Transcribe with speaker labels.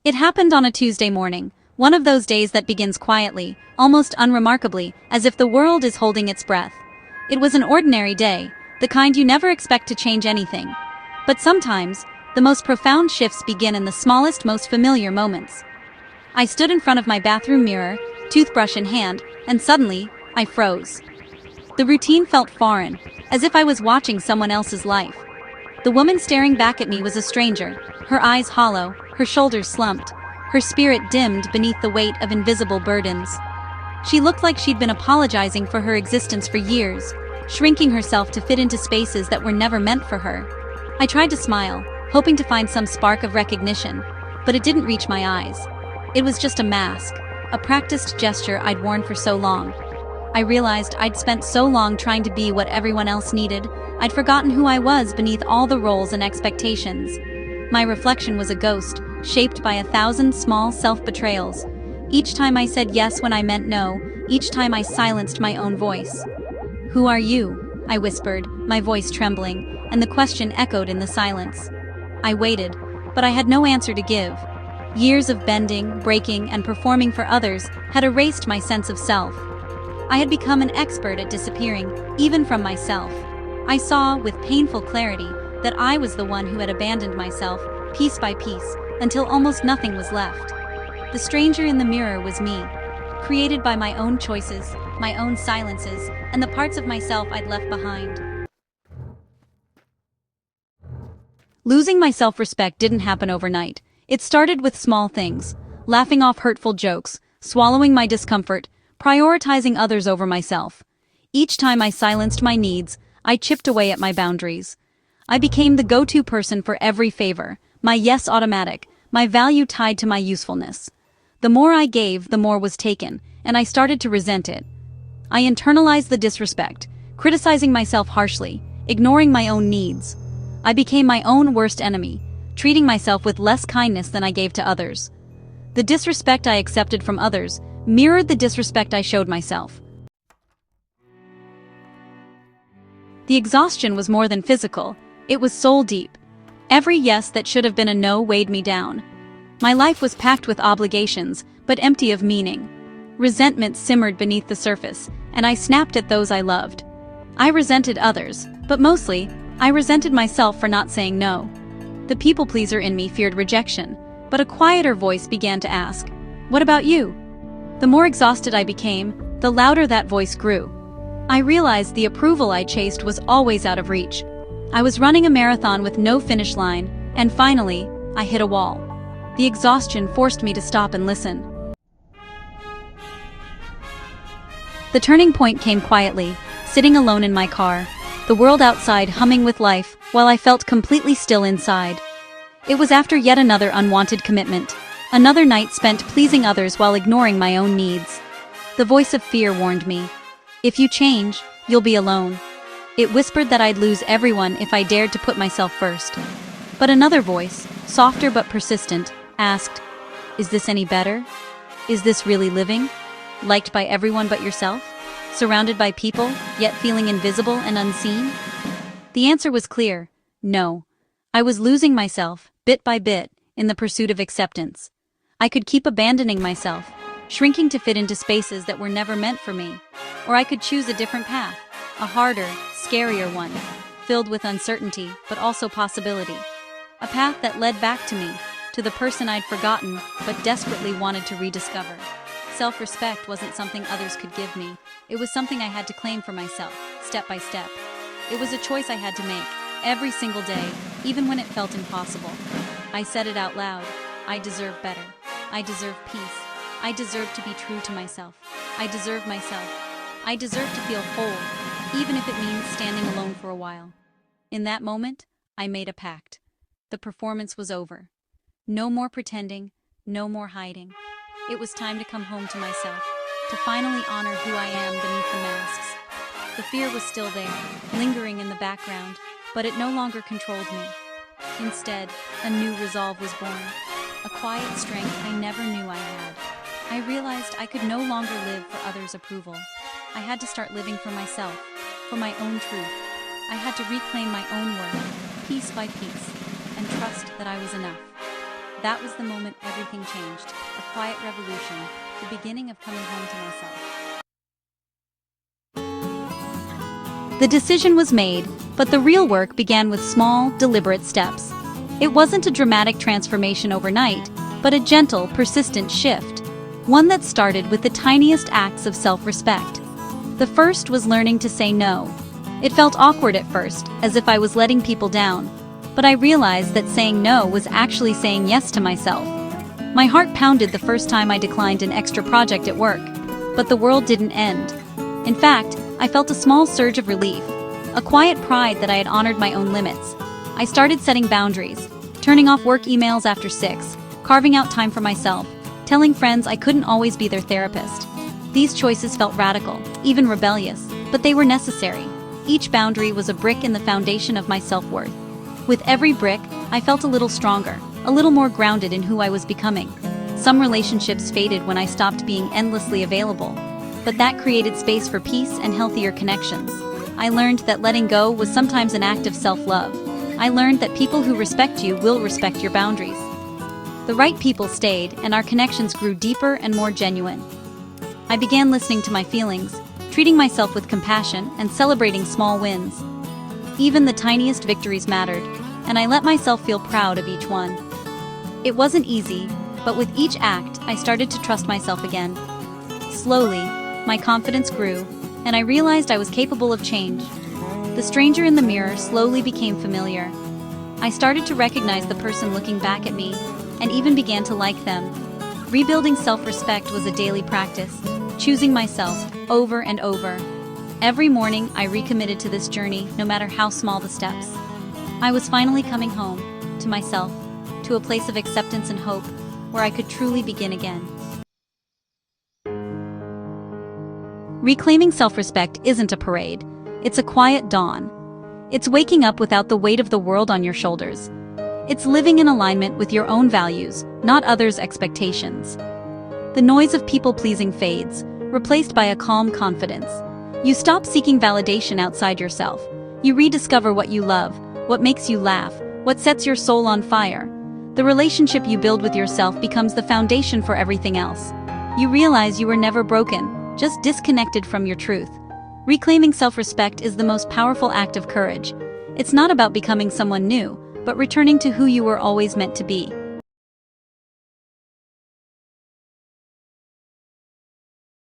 Speaker 1: It happened on a Tuesday morning, one of those days that begins quietly, almost unremarkably, as if the world is holding its breath. It was an ordinary day, the kind you never expect to change anything. But sometimes, the most profound shifts begin in the smallest, most familiar moments. I stood in front of my bathroom mirror, toothbrush in hand, and suddenly, I froze. The routine felt foreign, as if I was watching someone else's life. The woman staring back at me was a stranger, her eyes hollow, her shoulders slumped, her spirit dimmed beneath the weight of invisible burdens. She looked like she'd been apologizing for her existence for years, shrinking herself to fit into spaces that were never meant for her. I tried to smile, hoping to find some spark of recognition, but it didn't reach my eyes. It was just a mask, a practiced gesture I'd worn for so long. I realized I'd spent so long trying to be what everyone else needed, I'd forgotten who I was beneath all the roles and expectations. My reflection was a ghost, shaped by 1,000 small self-betrayals. Each time I said yes when I meant no, each time I silenced my own voice. "Who are you?" I whispered, my voice trembling, and the question echoed in the silence. I waited, but I had no answer to give. Years of bending, breaking, and performing for others had erased my sense of self. I had become an expert at disappearing, even from myself. I saw, with painful clarity, that I was the one who had abandoned myself, piece by piece, until almost nothing was left. The stranger in the mirror was me, created by my own choices, my own silences, and the parts of myself I'd left behind. Losing my self-respect didn't happen overnight. It started with small things, laughing off hurtful jokes, swallowing my discomfort, prioritizing others over myself. Each time I silenced my needs, I chipped away at my boundaries. I became the go-to person for every favor, my yes automatic, my value tied to my usefulness. The more I gave, the more was taken, and I started to resent it. I internalized the disrespect, criticizing myself harshly, ignoring my own needs. I became my own worst enemy, treating myself with less kindness than I gave to others. The disrespect I accepted from others mirrored the disrespect I showed myself. The exhaustion was more than physical, it was soul-deep. Every yes that should have been a no weighed me down. My life was packed with obligations, but empty of meaning. Resentment simmered beneath the surface, and I snapped at those I loved. I resented others, but mostly, I resented myself for not saying no. The people-pleaser in me feared rejection, but a quieter voice began to ask, "What about you?" The more exhausted I became, the louder that voice grew. I realized the approval I chased was always out of reach. I was running a marathon with no finish line, and finally, I hit a wall. The exhaustion forced me to stop and listen. The turning point came quietly, sitting alone in my car, the world outside humming with life, while I felt completely still inside. It was after yet another unwanted commitment, another night spent pleasing others while ignoring my own needs. The voice of fear warned me, "If you change, you'll be alone." It whispered that I'd lose everyone if I dared to put myself first. But another voice, softer but persistent, asked, "Is this any better? Is this really living? Liked by everyone but yourself? Surrounded by people, yet feeling invisible and unseen?" The answer was clear, no. I was losing myself, bit by bit, in the pursuit of acceptance. I could keep abandoning myself, shrinking to fit into spaces that were never meant for me. Or I could choose a different path, a harder, scarier one, filled with uncertainty, but also possibility. A path that led back to me, to the person I'd forgotten, but desperately wanted to rediscover. Self-respect wasn't something others could give me. It was something I had to claim for myself, step by step. It was a choice I had to make, every single day, even when it felt impossible. I said it out loud. I deserve better. I deserve peace. I deserve to be true to myself. I deserve myself. I deserve to feel whole, even if it means standing alone for a while. In that moment, I made a pact. The performance was over. No more pretending, no more hiding. It was time to come home to myself, to finally honor who I am beneath the masks. The fear was still there, lingering in the background, but it no longer controlled me. Instead, a new resolve was born, a quiet strength I never knew I had. I realized I could no longer live for others' approval. I had to start living for myself, for my own truth. I had to reclaim my own worth, piece by piece, and trust that I was enough. That was the moment everything changed, a quiet revolution, the beginning of coming home to myself. The decision was made, but the real work began with small, deliberate steps. It wasn't a dramatic transformation overnight, but a gentle, persistent shift. One that started with the tiniest acts of self-respect. The first was learning to say no. It felt awkward at first, as if I was letting people down. But I realized that saying no was actually saying yes to myself. My heart pounded the first time I declined an extra project at work. But the world didn't end. In fact, I felt a small surge of relief, a quiet pride that I had honored my own limits. I started setting boundaries, turning off work emails after 6, carving out time for myself, telling friends I couldn't always be their therapist. These choices felt radical, even rebellious, but they were necessary. Each boundary was a brick in the foundation of my self-worth. With every brick, I felt a little stronger, a little more grounded in who I was becoming. Some relationships faded when I stopped being endlessly available, but that created space for peace and healthier connections. I learned that letting go was sometimes an act of self-love. I learned that people who respect you will respect your boundaries. The right people stayed, and our connections grew deeper and more genuine. I began listening to my feelings, treating myself with compassion, and celebrating small wins. Even the tiniest victories mattered, and I let myself feel proud of each one. It wasn't easy, but with each act, I started to trust myself again. Slowly, my confidence grew, and I realized I was capable of change. The stranger in the mirror slowly became familiar. I started to recognize the person looking back at me, and even began to like them. Rebuilding self-respect was a daily practice, choosing myself over and over. Every morning, I recommitted to this journey, no matter how small the steps. I was finally coming home, to myself, to a place of acceptance and hope, where I could truly begin again. Reclaiming self-respect isn't a parade. It's a quiet dawn. It's waking up without the weight of the world on your shoulders. It's living in alignment with your own values, not others' expectations. The noise of people-pleasing fades, replaced by a calm confidence. You stop seeking validation outside yourself. You rediscover what you love, what makes you laugh, what sets your soul on fire. The relationship you build with yourself becomes the foundation for everything else. You realize you were never broken, just disconnected from your truth. Reclaiming self-respect is the most powerful act of courage. It's not about becoming someone new, but returning to who you were always meant to be.